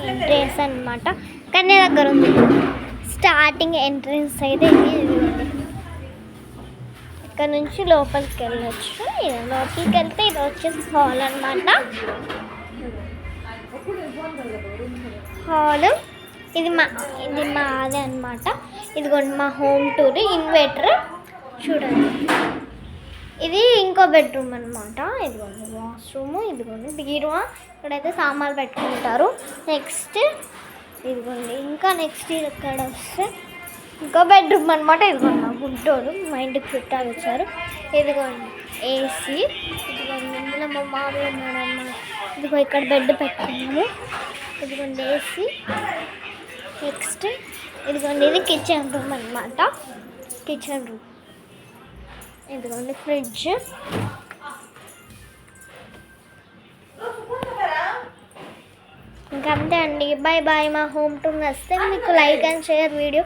Entrance అనమాట. కానీ దగ్గర ఉంది స్టార్టింగ్ ఎంట్రెన్స్ అయితే ఇదిగోండి. ఇక్కడ నుంచి లోపలికి వెళ్ళొచ్చు. లోపలికి వెళ్తే ఇది వచ్చేసి హాల్ అనమాట. హాల్ ఇది మాదే అనమాట. ఇదిగోండి మా హోమ్ టూర్ ఇన్వర్టర్ చూడండి. ఇది ఇంకో బెడ్రూమ్ అనమాట. ఇదిగోండి వాష్రూమ్, ఇదిగోండి బీరువా, ఇక్కడైతే సామాన్లు పెట్టుకుంటారు. నెక్స్ట్ ఇదిగోండి ఇంకా నెక్స్ట్ ఇక్కడ వస్తే ఇంకో బెడ్రూమ్ అనమాట. ఇదిగోండి మా గుంటూరు మా ఇంటికి చుట్టాలు వచ్చారు. ఇదిగోండి ఏసీ, ఇదిగోండి ఇందులో మా మామయ్య ఉన్నాడు అన్నమాట. ఇదిగో ఇక్కడ బెడ్ పెట్టుకున్నాము. ఇదిగోండి ఏసీ. నెక్స్ట్ ఇదిగోండి ఇది కిచెన్ రూమ్ అనమాట. కిచెన్ రూమ్ ఇదిగోండి ఫ్రిడ్జ్. ఇంకంతే అండి. Bye bye. మా హోమ్ టూర్ వస్తే మీకు లైక్ అండ్ షేర్ వీడియో.